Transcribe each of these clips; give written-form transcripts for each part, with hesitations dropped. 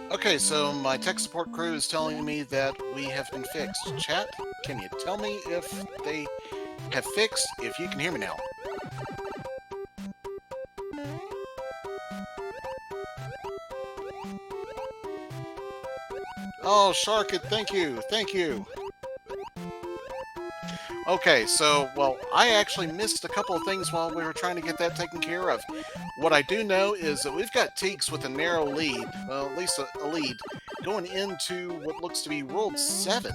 Okay, so my tech support crew is telling me that we have been fixed. Chat, can you tell me if they have fixed, if you can hear me now? Oh, Sharkit, thank you, thank you. Okay, so, well, I actually missed a couple of things while we were trying to get that taken care of. What I do know is that we've got Teeks with a narrow lead, well, at least a lead, going into what looks to be World 7,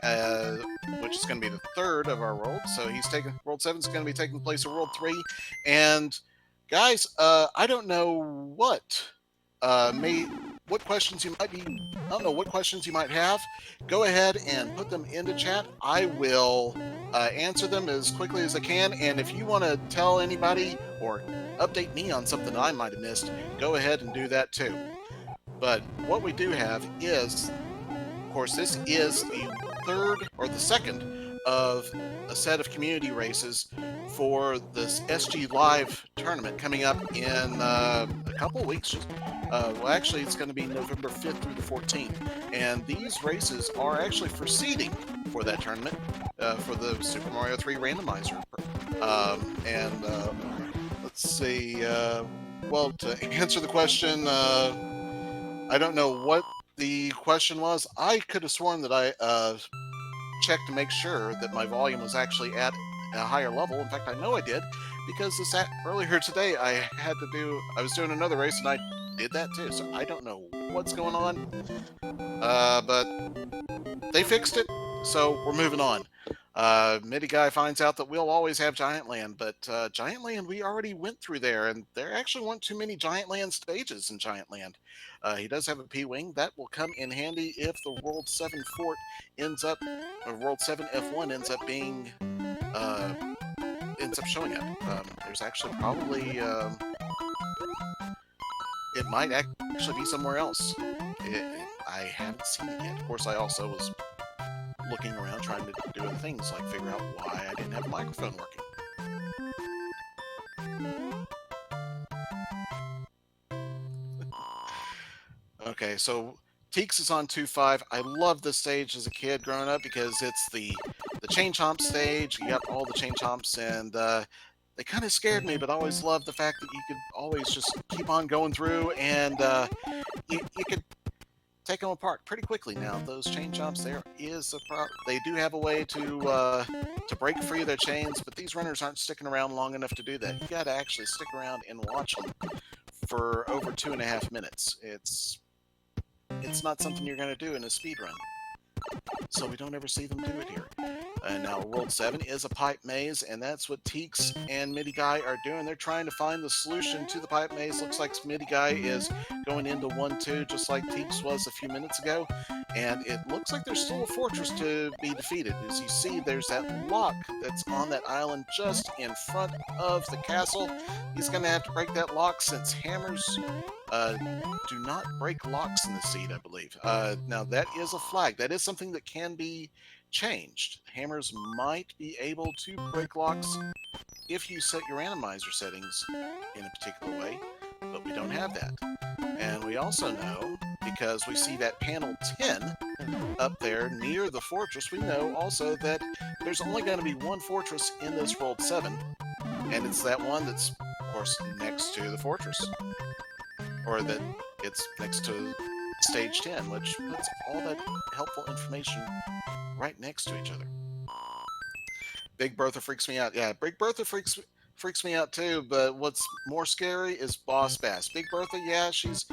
uh, which is going to be the third of our worlds. So he's taking World 7 is going to be taking place at World 3. And, guys, I don't know what questions you might be, I don't know what questions you might have. Go ahead and put them into chat. I will answer them as quickly as I can. And if you want to tell anybody or update me on something I might have missed, go ahead and do that too. But what we do have is, of course, this is the third or the second of a set of community races for this SG Live tournament coming up in a couple of weeks. Well, actually, it's going to be November 5th through the 14th. And these races are actually for seeding for that tournament for the Super Mario 3 randomizer. Let's see. Well, to answer the question, I don't know what the question was. I could have sworn that I checked to make sure that my volume was actually at a higher level. In fact, I know I did because earlier today I was doing another race and I did that too. So I don't know what's going on, but they fixed it, so we're moving on. MIDI guy finds out that we'll always have Giant Land, but Giant Land, we already went through there, and there actually weren't too many Giant Land stages in Giant Land. He does have a P-Wing. That will come in handy if the World 7 Fort or World 7 F1 ends up showing up. There's actually probably, it might actually be somewhere else. I haven't seen it yet. Of course, I also was looking around trying to do other things, like figure out why I didn't have a microphone working. Okay, so Teeks is on 2-5. I loved this stage as a kid growing up because it's the chain chomp stage. You got all the chain chomps, and they kind of scared me, but I always loved the fact that you could always just keep on going through, and you could take them apart pretty quickly. Now, those chain chomps, they do have a way to break free of their chains, but these runners aren't sticking around long enough to do that. You got to actually stick around and watch them for over 2.5 minutes. It's not something you're going to do in a speed run, so we don't ever see them do it here. And now World 7 is a pipe maze, and that's what Teeks and MIDI Guy are doing. They're trying to find the solution to the pipe maze. Looks like MIDI Guy is going into 1-2, just like Teeks was a few minutes ago. And it looks like there's still a fortress to be defeated. As you see, there's that lock that's on that island just in front of the castle. He's going to have to break that lock since hammers do not break locks in the seed, I believe. Now, that is a flag. That is something that can be changed. Hammers might be able to break locks if you set your randomizer settings in a particular way, but we don't have that. And we also know, because we see that panel 10 up there near the fortress, we know also that there's only going to be one fortress in this World 7, and it's that one that's, of course, next to the fortress. Or that it's next to stage 10, which puts all that helpful information right next to each other. Big Bertha freaks me out. Yeah, Big Bertha freaks me out too, but what's more scary is Boss Bass. Big Bertha, yeah, she's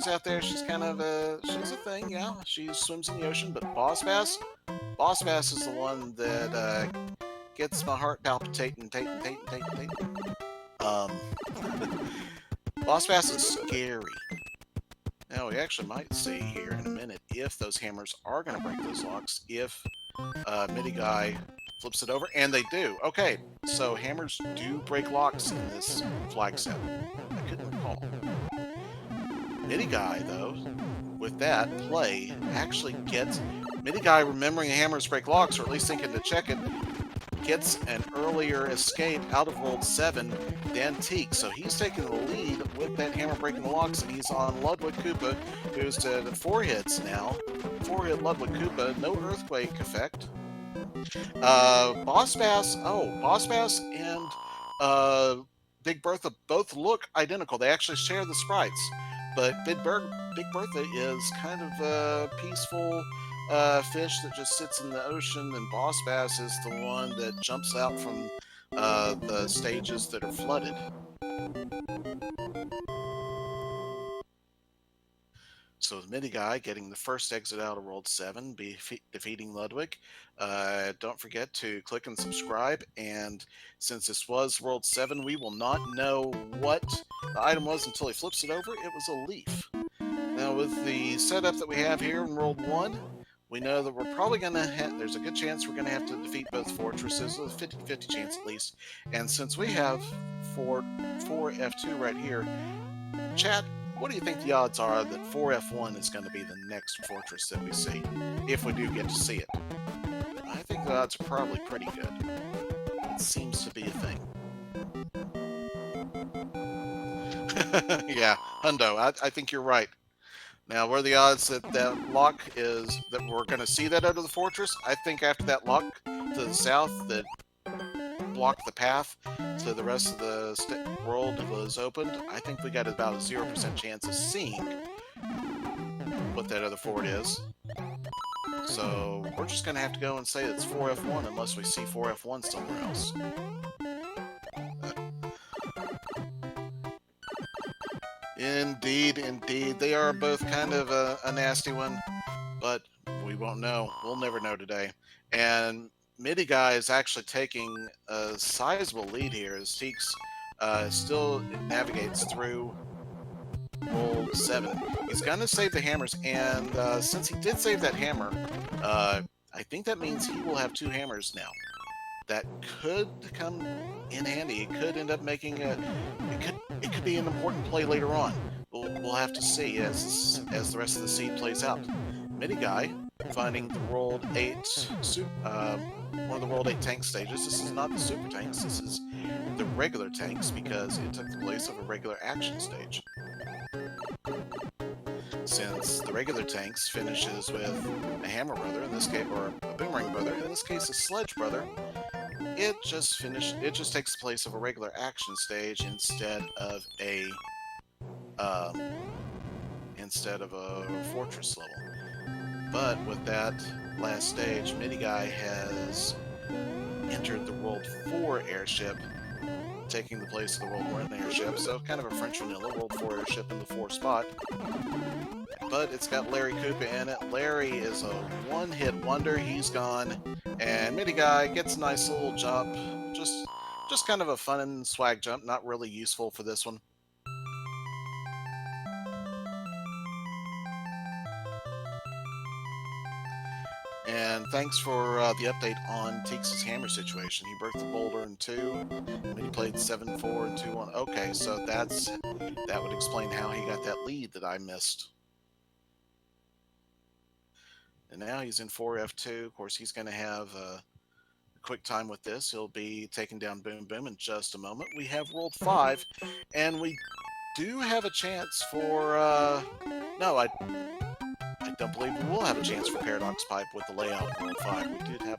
out there. She's kind of she's a thing, yeah. She swims in the ocean, but Boss Bass is the one that gets my heart palpitating. Boss Bass is scary. Now, we actually might see here in a minute if those hammers are going to break those locks, if MIDI Guy flips it over, and they do. Okay, so hammers do break locks in this flag set. I couldn't recall. MIDI Guy, though, with that play, actually gets MIDI Guy remembering hammers break locks, or at least thinking to check it, gets an earlier escape out of World 7 than Teak. So he's taking the lead with that hammer breaking the locks, and he's on Ludwig Koopa, who's to 4 hits now. 4-hit Ludwig Koopa, no earthquake effect. Boss Bass and Big Bertha both look identical. They actually share the sprites, but Big Bertha is kind of a peaceful fish that just sits in the ocean, and Boss Bass is the one that jumps out from the stages that are flooded. So the mini guy getting the first exit out of World 7, defeating Ludwig. Don't forget to click and subscribe. And since this was World 7, we will not know what the item was until he flips it over. It was a leaf. Now with the setup that we have here in World 1, we know that we're probably going to have, there's a good chance we're going to have to defeat both fortresses, a 50-50 chance at least. And since we have 4F2 right here, chat, what do you think the odds are that 4F1 is going to be the next fortress that we see, if we do get to see it? I think the odds are probably pretty good. It seems to be a thing. Yeah, Hundo, I think you're right. Now, what are the odds that that lock is, that we're going to see that out of the fortress? I think after that lock to the south that blocked the path to the rest of the world was opened, I think we got about a 0% chance of seeing what that other fort is. So we're just going to have to go and say it's 4F1 unless we see 4F1 somewhere else. Indeed, indeed. They are both kind of a nasty one, but we won't know. We'll never know today. And Midi Guy is actually taking a sizable lead here as Teaks still navigates through World 7. He's going to save the hammers, and since he did save that hammer, I think that means he will have 2 hammers now. That could come in handy. It could end up making a... It could be an important play later on. We'll have to see as the rest of the seed plays out. Mini Guy finding the World 8 one of the World 8 tank stages. This is not the super tanks. This is the regular tanks because it took the place of a regular action stage. Since the regular tanks finishes with a hammer brother in this case, or a boomerang brother, in this case a sledge brother, it just takes the place of a regular action stage instead of a fortress level. But with that last stage, Mini Guy has entered the World 4 airship, taking the place of the World 1 airship, so kind of a French vanilla World 4 airship in the 4 spot. But it's got Larry Koopa in it. Larry is a one-hit wonder. He's gone. And Mini Guy gets a nice little jump. Just kind of a fun and swag jump. Not really useful for this one. And thanks for the update on Teaks' hammer situation. He broke the boulder in 2, and he played 7-4 and 2-1. Okay, so that would explain how he got that lead that I missed. And now he's in 4F2. Of course, he's going to have a quick time with this. He'll be taking down Boom Boom in just a moment. We have World 5, and we do have a chance for... no, I don't believe we will have a chance for Paradox Pipe with the layout of World 5. We did have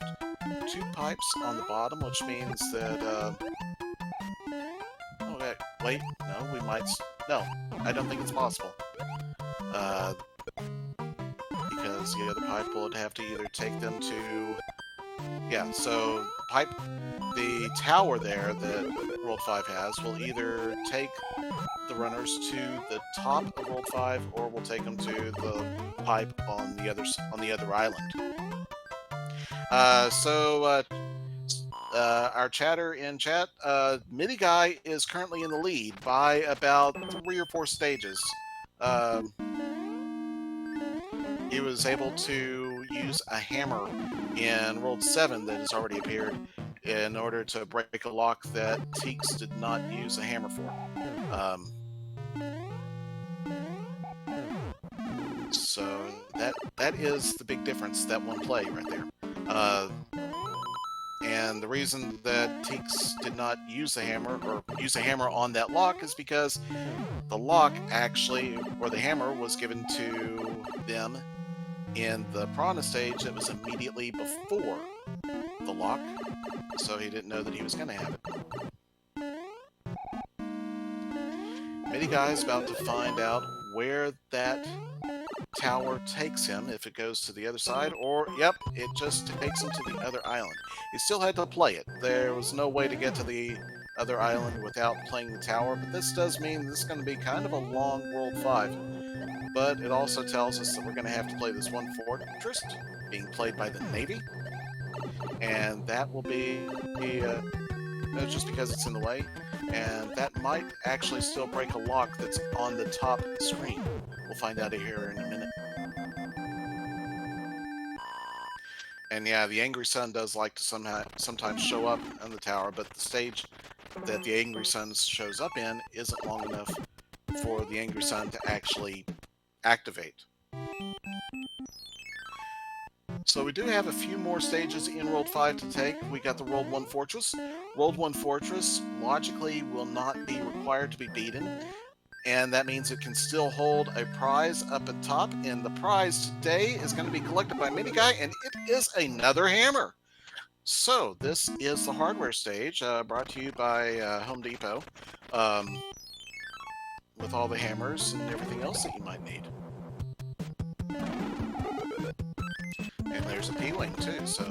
2 pipes on the bottom, which means that... okay, wait, no, we might... No, I don't think it's possible. Because the other pipe would have to either take them to... Yeah, so the tower there that World 5 has will either take the runners to the top of World 5, or will take them to the pipe on the other island. Our chatter in chat, Midi Guy is currently in the lead by about 3 or 4 stages. He was able to use a hammer in World 7 that has already appeared in order to break a lock that Teaks did not use a hammer for. So that is the big difference, that one play right there. And the reason that Teeks did not use the hammer or use a hammer on that lock is because the lock actually, or the hammer, was given to them in the Piranha stage that was immediately before the lock, so he didn't know that he was going to have it. Mini Guy's about to find out where that tower takes him, if it goes to the other side, or, yep, it just takes him to the other island. He still had to play it. There was no way to get to the other island without playing the tower, but this does mean this is going to be kind of a long World 5. But it also tells us that we're going to have to play this one fortress, being played by the Navy, and that will be just because it's in the way, and that might actually still break a lock that's on the top screen. We'll find out here in a minute. And yeah, the Angry Sun does like to sometimes show up on the tower, but the stage that the Angry Sun shows up in isn't long enough for the Angry Sun to actually activate. So we do have a few more stages in World 5 to take. We got the World 1 Fortress. World 1 Fortress logically will not be required to be beaten, and that means it can still hold a prize up at top, and the prize today is going to be collected by Mini Guy, and it is another hammer. So this is the hardware stage, brought to you by Home Depot, with all the hammers and everything else that you might need. And there's a P-Wing too, so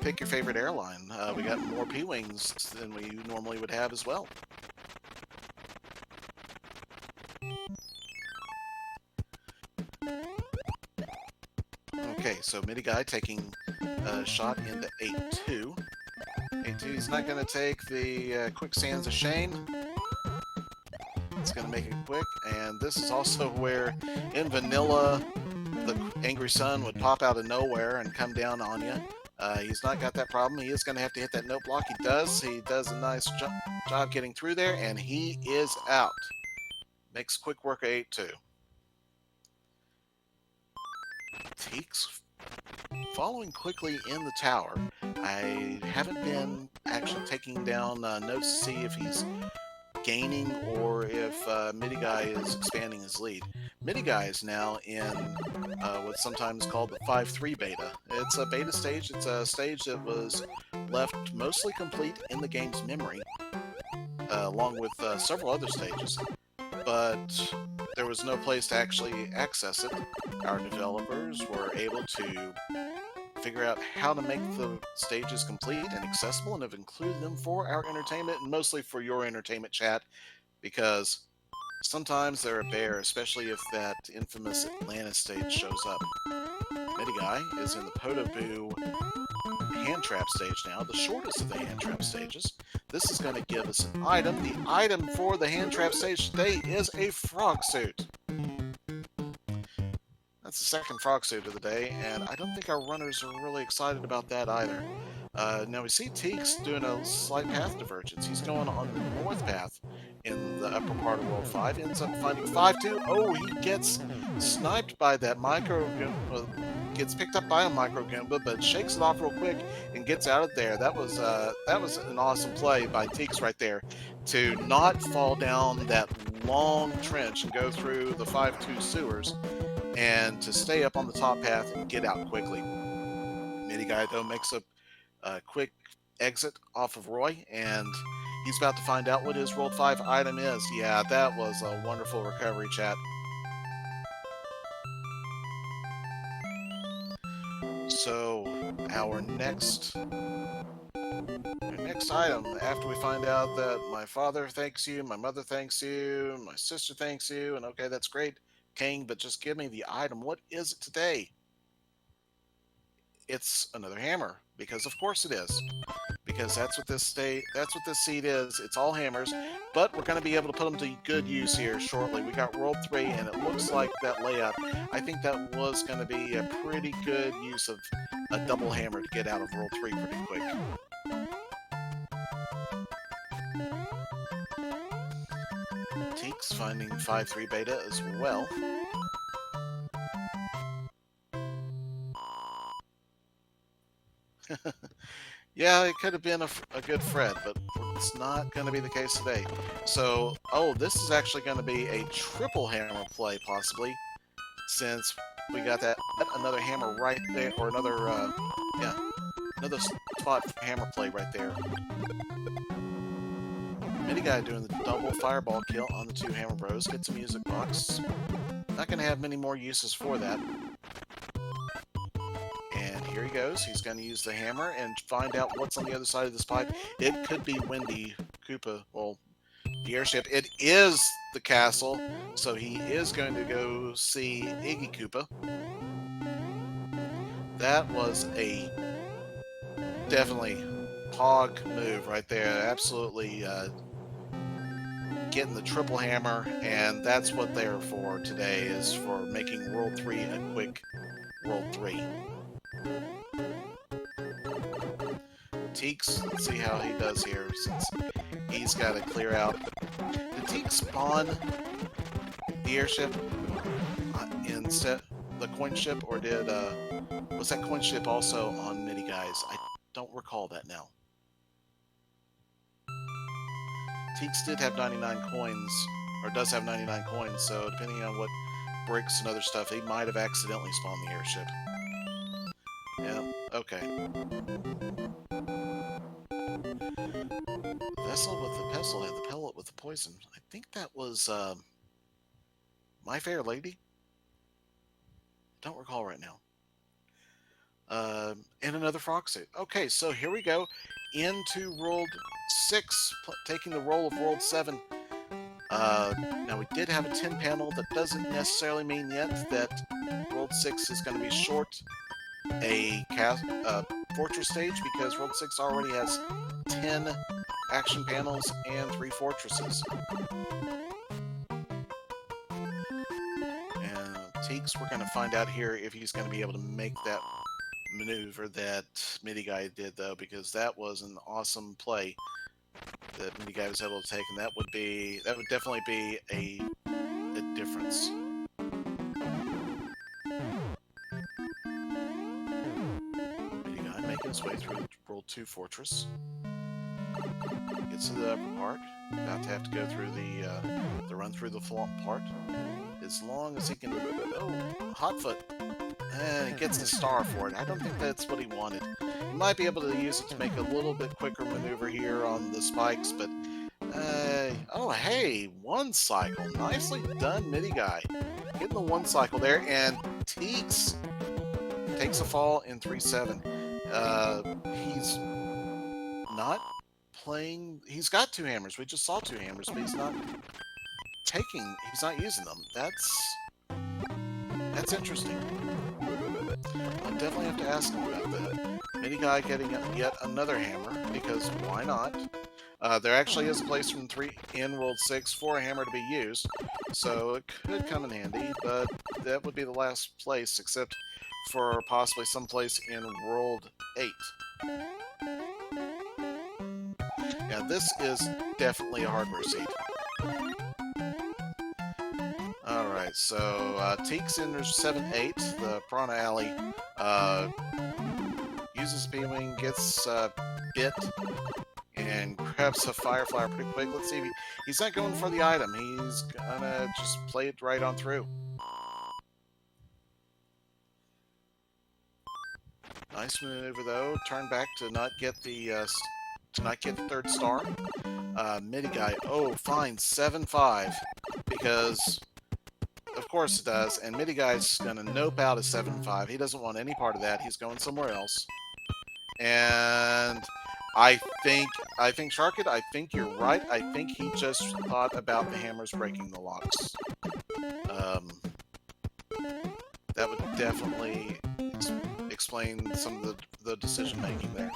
pick your favorite airline. We got more P-Wings than we normally would have as well. Okay, so Mini Guy taking a shot into 8-2. 8-2, he's not going to take the Quicksands of Shane. It's going to make it quick, and this is also where, in vanilla, the Angry Sun would pop out of nowhere and come down on you. He's not got that problem. He is going to have to hit that note block. He does. He does a nice job getting through there, and he is out. Makes quick work of 8-2. Teeks following quickly in the tower. I haven't been actually taking down notes to see if he's gaining or if Mini Guy is expanding his lead. Mini Guy is now in what's sometimes called the 5-3 beta. It's a beta stage. It's a stage that was left mostly complete in the game's memory, along with several other stages, but there was no place to actually access it. Our developers were able to figure out how to make the stages complete and accessible, and have included them for our entertainment, and mostly for your entertainment, chat, because sometimes they're a bear, especially if that infamous Atlantis stage shows up. Mini Guy is in the Podoboo hand trap stage now, the shortest of the hand trap stages. This is going to give us an item. The item for the hand trap stage today is a frog suit. That's the second frog suit of the day, and I don't think our runners are really excited about that either. Now we see Teeks doing a slight path divergence. He's going on the north path in the upper part of World 5, ends up finding 5-2. Oh, he gets sniped by that micro Goomba, gets picked up by a micro Goomba, but shakes it off real quick and gets out of there. That was an awesome play by Teeks right there, to not fall down that long trench and go through the 5-2 sewers, and to stay up on the top path and get out quickly. Mini Guy, though, makes a quick exit off of Roy, and he's about to find out what his World 5 item is. Yeah, that was a wonderful recovery, chat. So, our next item, after we find out that my father thanks you, my mother thanks you, my sister thanks you, and okay, that's great, King, but just give me the item. What is it today? It's another hammer, because of course it is. Because that's what this seed is. It's all hammers, but we're going to be able to put them to good use here shortly. We got World 3, and it looks like that layup, I think that was going to be a pretty good use of a double hammer to get out of World 3 pretty quick. Teeks finding 5-3 beta as well. Yeah, it could have been a good Fred, but it's not going to be the case today. So, oh, this is actually going to be a triple hammer play, possibly, since we got that another hammer right there, or another, yeah, another spot for hammer play right there. Mini guy doing the double fireball kill on the two hammer bros. Gets a music box. Not going to have many more uses for that. And here he goes. He's going to use the hammer and find out what's on the other side of this pipe. It could be Windy Koopa. Well, the airship. It is the castle, so he is going to go see Iggy Koopa. That was a definitely hog move right there. Absolutely getting the triple hammer, and that's what they're for today, is for making World 3 a quick World 3. Teeks, let's see how he does here, since he's got to clear out. Did Teeks spawn the airship instead the coin ship, or did was that coin ship also on Mini Guys? I don't recall that now. Teeks did have 99 coins, or does have 99 coins, so depending on what bricks and other stuff, he might have accidentally spawned the airship. Yeah, okay. Vessel with the pestle had the pellet with the poison. I think that was My Fair Lady? Don't recall right now. And another frog suit. Okay, so here we go into World 6, taking the role of World 7. Now, we did have a 10 panel. That doesn't necessarily mean yet that World 6 is going to be short a fortress stage, because World 6 already has 10 action panels and 3 fortresses. And Teeks, we're going to find out here if he's going to be able to make that maneuver that Midi Guy did, though, because that was an awesome play that Midi Guy was able to take, and that would definitely be a difference. Midi Guy making his way through World 2 Fortress. Gets to the upper part. About to have to go through the run through the flaunt part. As long as he can. Oh, Hotfoot. And he gets the star for it. I don't think that's what he wanted. He might be able to use it to make a little bit quicker maneuver here on the spikes, but oh, hey, one cycle. Nicely done, Midi Guy. Getting the one cycle there, and Teeks takes a fall in 3-7. He's not playing. He's got 2 hammers. We just saw 2 hammers, but he's not using them. That's interesting. I'll definitely have to ask him about that. Mini Guy getting yet another hammer, because why not? There actually is a place in World 6 for a hammer to be used, so it could come in handy, but that would be the last place, except for possibly some place in World 8. Yeah, this is definitely a hardware seed. Alright, so Teeks enters 7-8, the Piranha Alley, uses B-Wing, gets bit, and grabs a Fire Flower pretty quick. Let's see, he's not going for the item, he's gonna just play it right on through. Nice maneuver though, turn back to not get the third star. Midi Guy, oh, fine, 7-5, because of course it does, and Midi Guy's gonna nope out at 7-5. He doesn't want any part of that. He's going somewhere else. And I think Sharkit, I think you're right. I think he just thought about the hammers breaking the locks. That would definitely explain some of the decision making there.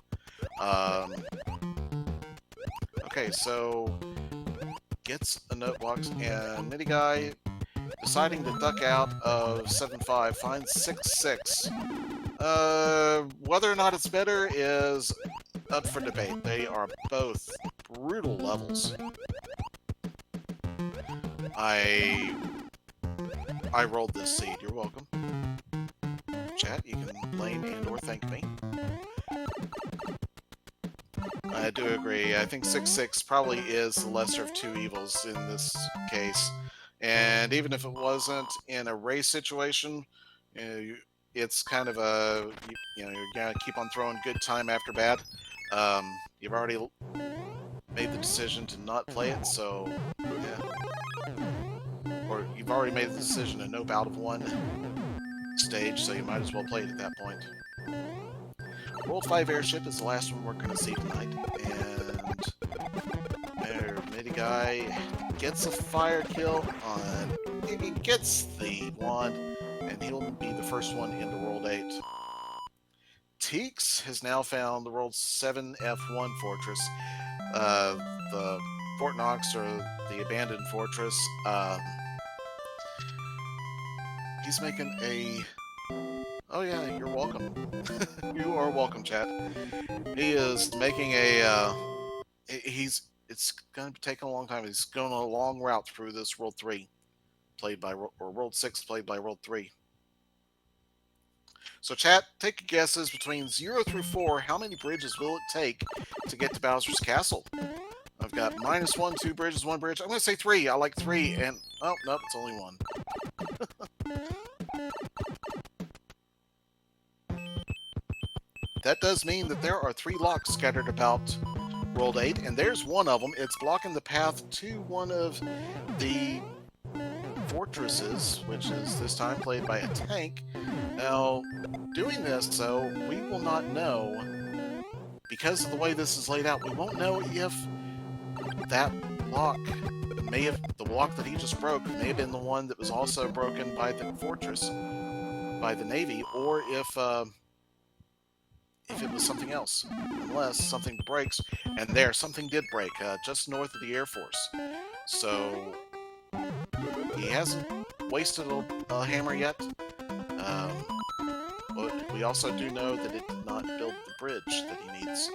Okay, so gets a note box, and Midi Guy deciding to duck out of 7-5, finds 6-6. Whether or not it's better is up for debate. They are both brutal levels. I rolled this seed. You're welcome. Chat, you can blame and or thank me. I do agree. I think 6-6 probably is the lesser of two evils in this case. And even if it wasn't in a race situation, you know, it's kind of you're going to keep on throwing good time after bad. You've already made the decision to not play it, so yeah. Or you've already made the decision to nope out of one stage, so you might as well play it at that point. World 5 airship is the last one we're going to see tonight, and there, Midi Guy gets a fire kill on, he gets the wand, and he'll be the first one into World 8. Teeks has now found the World 7 F1 fortress, the Fort Knox, or the abandoned fortress. He's making a... Oh yeah, you're welcome. You are welcome, chat. He is making a... It's going to be taking a long time. He's going a long route through this World 3, played by... or World 6, played by World 3. So chat, take your guesses between 0 through 4. How many bridges will it take to get to Bowser's Castle? I've got -1, 2 bridges, 1 bridge. I'm going to say 3. I like 3, and... Oh, nope, it's only 1. That does mean that there are 3 locks scattered about World 8, and there's one of them. It's blocking the path to one of the fortresses, which is this time played by a tank. Now, doing this, though, we will not know, because of the way this is laid out, we won't know if that lock may have, the lock that he just broke, may have been the one that was also broken by the fortress, by the Navy, or if it was something else, unless something breaks, and there, something did break, just north of the Air Force. So, he hasn't wasted a hammer yet, but we also do know that it did not build the bridge that he needs.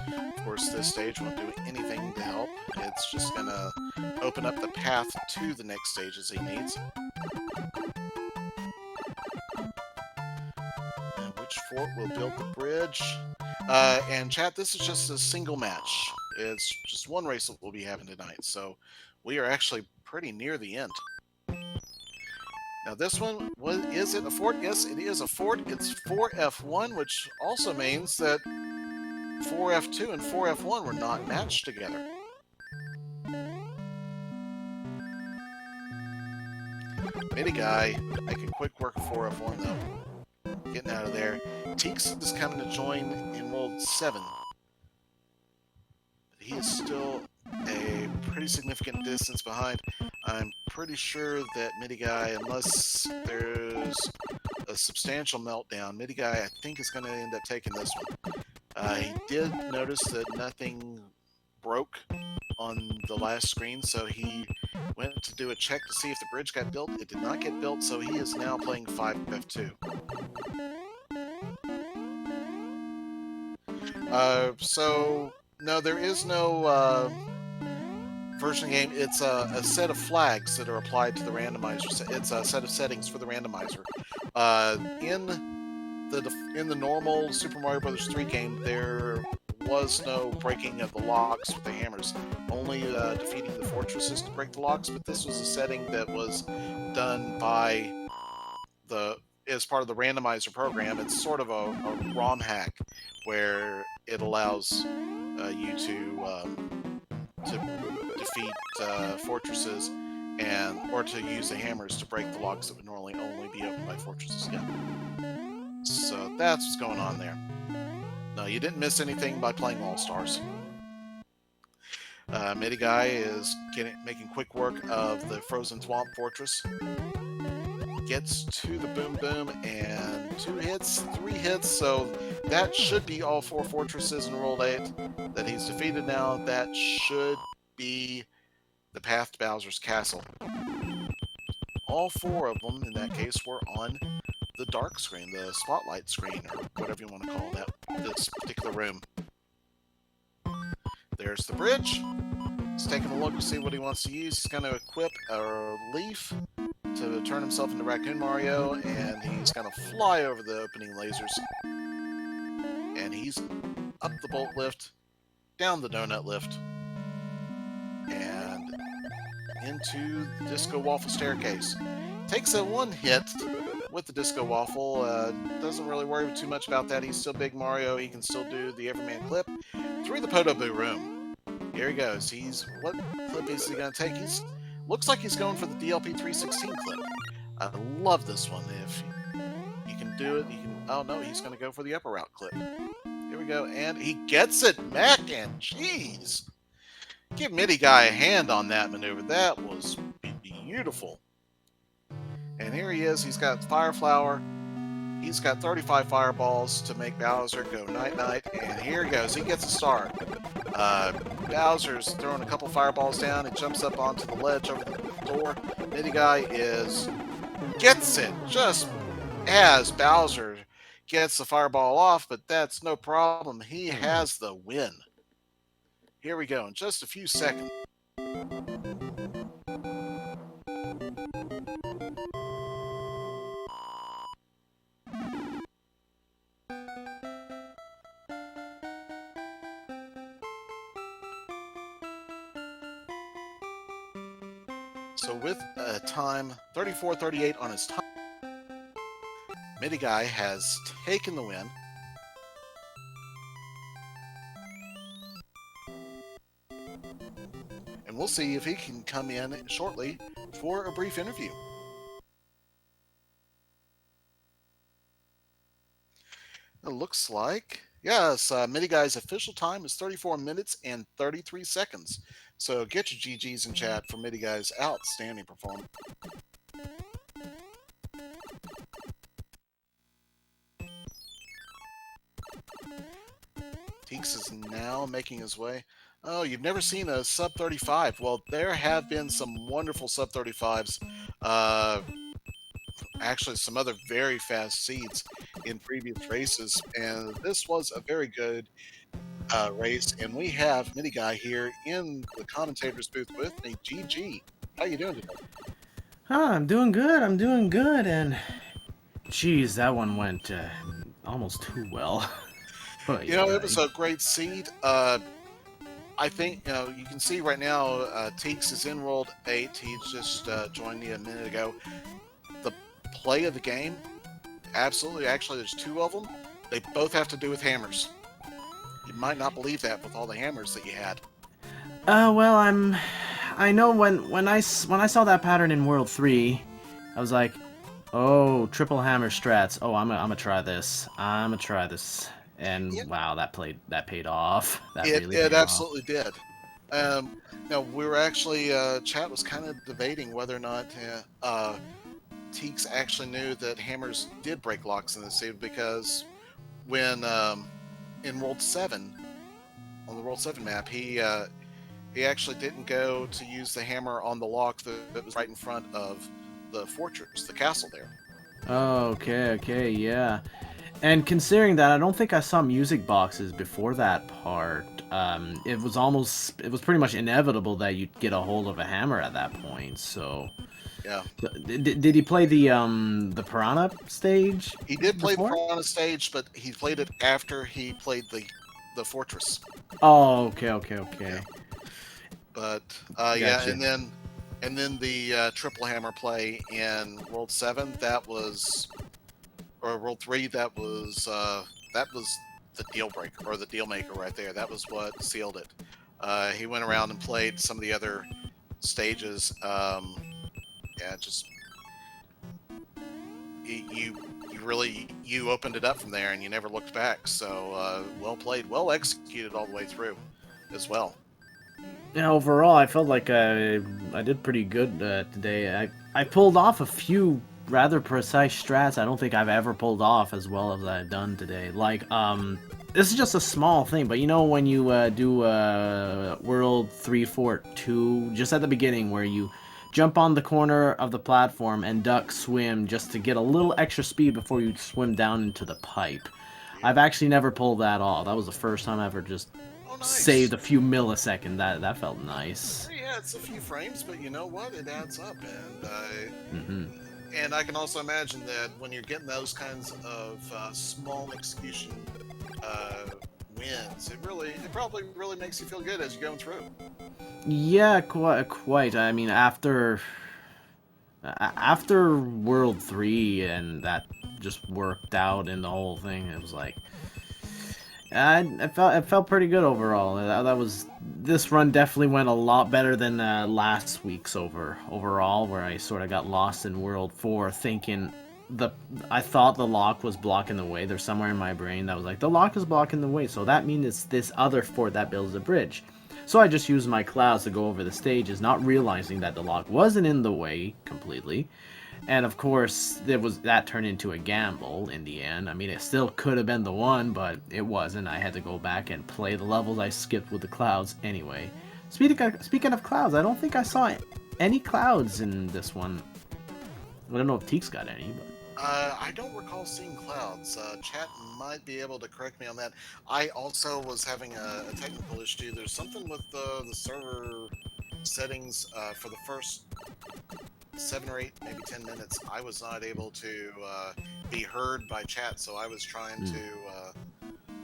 Of course, this stage won't do anything to help. It's just going to open up the path to the next stages he needs. And which fort will build the bridge? And chat, this is just a single match. It's just one race that we'll be having tonight, so we are actually pretty near the end. Now this one, is it a fort? Yes, it is a fort. It's 4F1, which also means that 4F2 and 4F1 were not matched together. Midi Guy making quick work of 4F1 though. Getting out of there. Teeks is coming to join in World 7. But he is still a pretty significant distance behind. I'm pretty sure that Midi Guy, unless there's a substantial meltdown, Midi Guy I think is going to end up taking this one. He did notice that nothing broke on the last screen, so he went to do a check to see if the bridge got built. It did not get built, so he is now playing 5F2. So, no, there is no version game. It's a set of flags that are applied to the randomizer. It's a set of settings for the randomizer. In the normal Super Mario Bros. 3 game, there was no breaking of the locks with the hammers, only defeating the fortresses to break the locks, but this was a setting that was done by as part of the randomizer program. It's sort of a ROM hack where it allows you to defeat fortresses or to use the hammers to break the locks that would normally only be opened by fortresses. Yeah. So that's what's going on there. No, you didn't miss anything by playing All Stars. Midi Guy is making quick work of the Frozen Swamp Fortress. Gets to the Boom Boom, and 2 hits, 3 hits, so that should be all 4 fortresses in World 8 that he's defeated now. That should be the path to Bowser's Castle. All 4 of them, in that case, were on the dark screen, the spotlight screen, or whatever you want to call that, this particular room. There's the bridge. He's taking a look to see what he wants to use. He's going to equip a leaf to turn himself into Raccoon Mario, and he's going to fly over the opening lasers. And he's up the bolt lift, down the donut lift, and into the disco waffle staircase. Takes a one hit with the disco waffle. Doesn't really worry too much about that. He's still Big Mario. He can still do the Everman clip through the Podoboo room. Here he goes. What clip is he going to take? Looks like he's going for the DLP 316 clip. I love this one. If you can do it, you can. Oh no, he's going to go for the upper route clip. Here we go, and he gets it. Mac and cheese. Give MIDI Guy a hand on that maneuver. That was beautiful. And here he is. He's got Fire Flower. He's got 35 fireballs to make Bowser go night-night. And here he goes. He gets a start. Bowser's throwing a couple fireballs down. It jumps up onto the ledge over the door. MIDI Guy gets it just as Bowser gets the fireball off, but that's no problem. He has the win. Here we go in just a few seconds. So with a time 34:38 on his time, MIDI Guy has taken the win. And we'll see if he can come in shortly for a brief interview. It looks like, yes, MIDI Guy's official time is 34 minutes and 33 seconds. So get your GGs in chat for MIDI Guy's outstanding performance. Teeks is now making his way. Oh, you've never seen a sub 35. Well, there have been some wonderful sub 35s. Actually, some other very fast seeds in previous races. And this was a very good race. And we have MIDI Guy here in the commentator's booth with me. GG. How you doing today? I'm doing good. I'm doing good. And, geez, that one went almost too well. But, it was a great seed. I think, you can see right now, Teeks is in World 8. He just joined me a minute ago. The play of the game, absolutely. Actually, there's two of them. They both have to do with hammers. You might not believe that with all the hammers that you had. Well, I know when I saw that pattern in World 3, I was like, oh, triple hammer strats. Oh, I'm gonna try this. I'm gonna try this. And wow, that paid off. It absolutely did. We were actually chat was kind of debating whether or not Teeks actually knew that hammers did break locks in the seed, because when in World 7 on the World 7 map, he actually didn't go to use the hammer on the lock that was right in front of the fortress, the castle there. Oh, okay, yeah. And considering that, I don't think I saw music boxes before that part. It was pretty much inevitable that you'd get a hold of a hammer at that point. So, yeah. Did he play the Piranha stage? He did play the Piranha stage, but he played it after he played the fortress. Oh, okay. Yeah. But gotcha. Yeah, and then the triple hammer play in World 7, or World 3, that was the deal breaker, or the deal maker right there. That was what sealed it. He went around and played some of the other stages. Just you opened it up from there, and you never looked back. So well played, well executed all the way through, as well. Yeah, overall, I felt like I did pretty good today. I pulled off a few rather precise strats I don't think I've ever pulled off as well as I've done today. Like, this is just a small thing, but when you do World 3, 4, 2, just at the beginning, where you jump on the corner of the platform and duck swim just to get a little extra speed before you swim down into the pipe. I've actually never pulled that off. That was the first time I ever just saved a few milliseconds. That felt nice. Yeah, it's a few frames, but you know what? It adds up, and and I can also imagine that when you're getting those kinds of small execution wins. It probably really makes you feel good as you're going through. Yeah, quite. I mean, after World 3 and that just worked out in the whole thing, it was like it felt pretty good overall. That was this run definitely went a lot better than last week's overall, where I sort of got lost in World 4, thinking I thought the lock was blocking the way. There's somewhere in my brain that was like the lock is blocking the way, so that means it's this other fort that builds a bridge. So I just used my clouds to go over the stages, not realizing that the lock wasn't in the way completely. And of course, that turned into a gamble in the end. I mean, it still could have been the one, but it wasn't. I had to go back and play the levels I skipped with the clouds anyway. Speaking of clouds, I don't think I saw any clouds in this one. I don't know if Teek's got any, but I don't recall seeing clouds. Chat might be able to correct me on that. I also was having a technical issue. There's something with the server settings for the first 7 or 8, maybe 10 minutes. I was not able to be heard by chat, so I was trying to.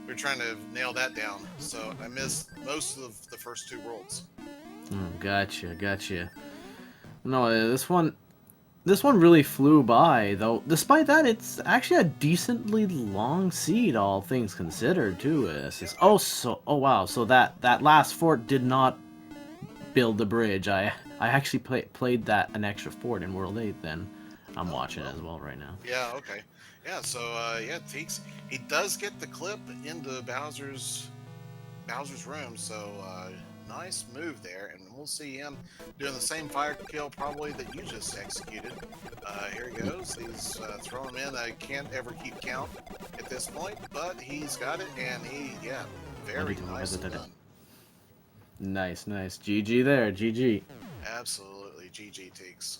We were trying to nail that down. So I missed most of the first 2 worlds. Gotcha. No, this one really flew by, though. Despite that, it's actually a decently long seed, all things considered, too. Oh wow. So that last fort did not build the bridge. I actually played that an extra fort in World 8. Then I'm watching as well right now. Yeah. Okay. Yeah. So yeah, Teeks, he does get the clip into Bowser's room. So nice move there, and we'll see him doing the same fire kill probably that you just executed. Here he goes. He's throwing him in. I can't ever keep count at this point, but he's got it, and very nicely done. Nice. GG there. GG. Absolutely, GG Teeks.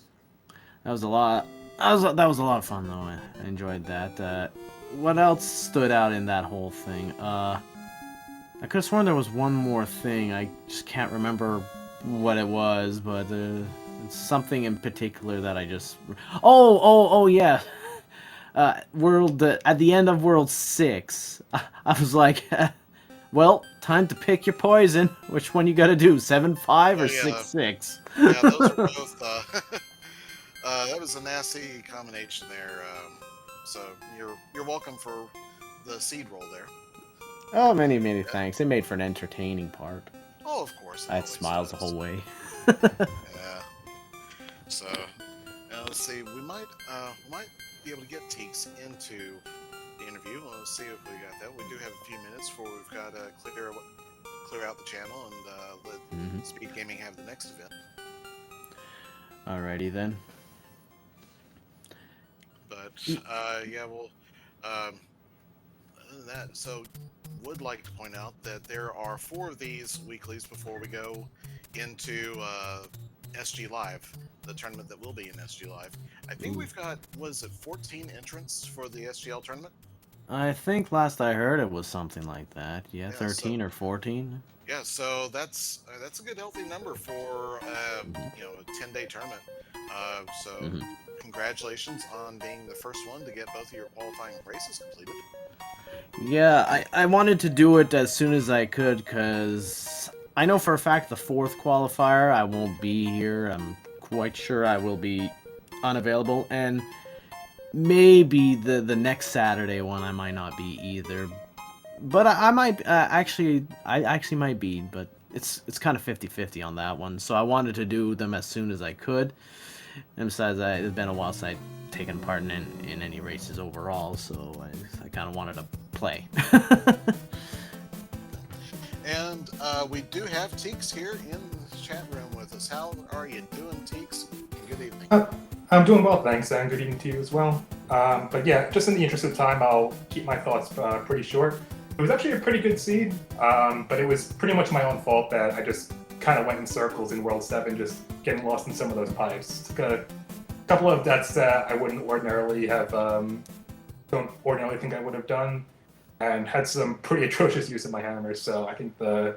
That was a lot. That was a lot of fun though. I enjoyed that. What else stood out in that whole thing? I could have sworn there was one more thing. I just can't remember what it was, but it's something in particular that I just. Oh yeah. World at the end of World 6, I was like, well, time to pick your poison. Which one you gotta do? 7-5 or 6-6? Yeah, those are both. That was a nasty combination there. So you're welcome for the seed roll there. Oh, many thanks. It made for an entertaining part. Oh, of course. I had smiles the whole way. Yeah. So, let's see. We might be able to get Teeks into the interview. Let's see if we got that. We do have a few minutes before we've got to clear out the channel and let SpeedGaming have the next event. Alrighty then. But yeah, well, other than that, so would like to point out that there are 4 of these weeklies before we go into SG Live, the tournament that will be in SG Live. I think we've got, was it 14 entrants for the SGL tournament? I think last I heard it was something like that. Yeah, 13 or 14. Yeah, so that's a good healthy number for a 10-day tournament. So congratulations on being the first one to get both of your qualifying races completed. Yeah, I wanted to do it as soon as I could, because I know for a fact the 4th qualifier I won't be here. I'm quite sure I will be unavailable, and maybe the next Saturday one I might not be either. But I might actually might be, but it's kind of 50-50 on that one. So I wanted to do them as soon as I could. And besides, it's been a while since I've taken part in any races overall, so I kind of wanted to play. And we do have Teeks here in the chat room with us. How are you doing, Teeks? Good evening. I'm doing well, thanks, and good evening to you as well. But yeah, just in the interest of time, I'll keep my thoughts pretty short. It was actually a pretty good seed, but it was pretty much my own fault that I just kind of went in circles in World 7, just getting lost in some of those pipes. Took a couple of deaths that I wouldn't ordinarily have, don't ordinarily think I would have done, and had some pretty atrocious use of my hammers, so I think the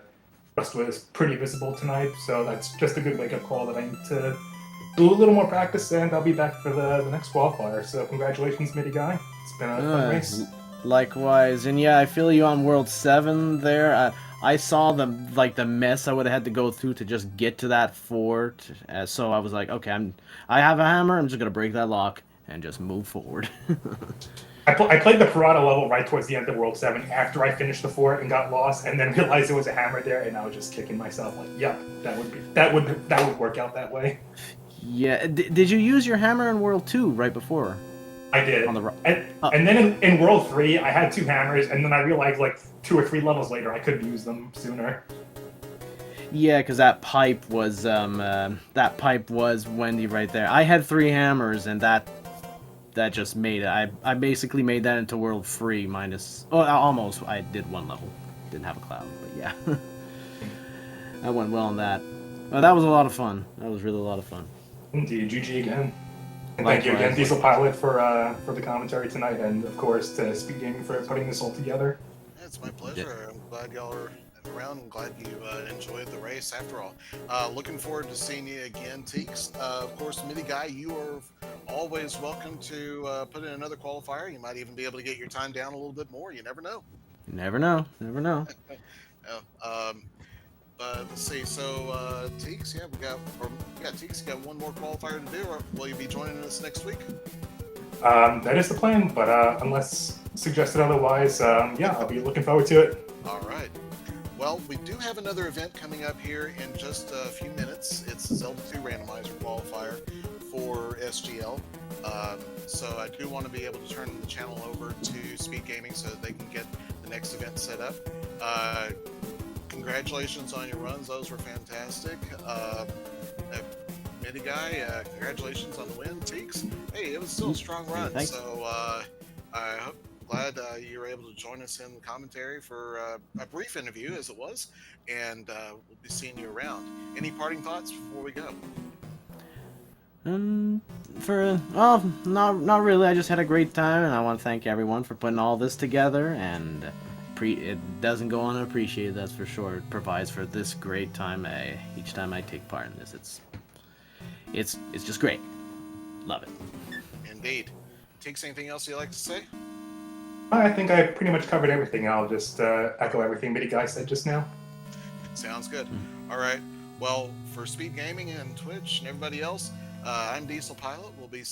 rust was pretty visible tonight, so that's just a good wake-up call that I need to do a little more practice, and I'll be back for the next qualifier. So congratulations, Mitty Guy. It's been a fun race. Likewise, and yeah, I feel you on World 7 there. I saw the mess I would have had to go through to just get to that fort, so I was like, okay, I have a hammer. I'm just gonna break that lock and just move forward. I played the Pirata level right towards the end of World 7 after I finished the fort and got lost, and then realized there was a hammer there, and I was just kicking myself like, yep, that would work out that way. Yeah, did you use your hammer in World 2 right before? I did. On the and then in World 3, I had 2 hammers, and then I realized like 2 or 3 levels later I could use them sooner. Yeah, because that pipe was Wendy right there. I had 3 hammers, and that just made it. I basically made that into World 3 minus. Oh, almost. I did 1 level. Didn't have a cloud, but yeah. That went well on that. Oh, that was a lot of fun. That was really a lot of fun. Indeed, GG again. And Likewise. thank you again, Diesel Pilot, for the commentary tonight, and of course to SpeedGaming for putting this all together. Yeah, it's my pleasure. I'm glad y'all are around. I'm glad you enjoyed the race after all. Looking forward to seeing you again, Teeks. Of course, Midi Guy, you are always welcome to put in another qualifier. You might even be able to get your time down a little bit more. You never know. Never know. Never know. Let's see. So, Teeks, Teeks, you got one more qualifier to do, or will you be joining us next week? That is the plan, but unless suggested otherwise, yeah, I'll be looking forward to it. All right. Well, we do have another event coming up here in just a few minutes. It's the Zelda 2 randomizer qualifier for SGL. So I do want to be able to turn the channel over to SpeedGaming so that they can get the next event set up. Congratulations on your runs; those were fantastic. Midi Guy, congratulations on the win. Teeks, hey, it was still a strong run. Thanks. So glad you were able to join us in the commentary for a brief interview, as it was, and we'll be seeing you around. Any parting thoughts before we go? Not really. I just had a great time, and I want to thank everyone for putting all this together. And it doesn't go unappreciated, that's for sure. It provides for this great time each time I take part in this. It's just great. Love it. Indeed. Teeks, anything else you'd like to say? I think I pretty much covered everything. I'll just echo everything Midi Guy said just now. Sounds good. All right. Well, for Speed Gaming and Twitch and everybody else, I'm Diesel Pilot. We'll be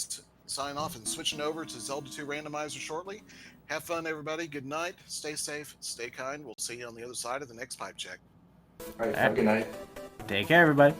signing off and switching over to Zelda 2 Randomizer shortly. Have fun, everybody. Good night. Stay safe. Stay kind. We'll see you on the other side of the next pipe check. All right. Have a good night. Take care, everybody.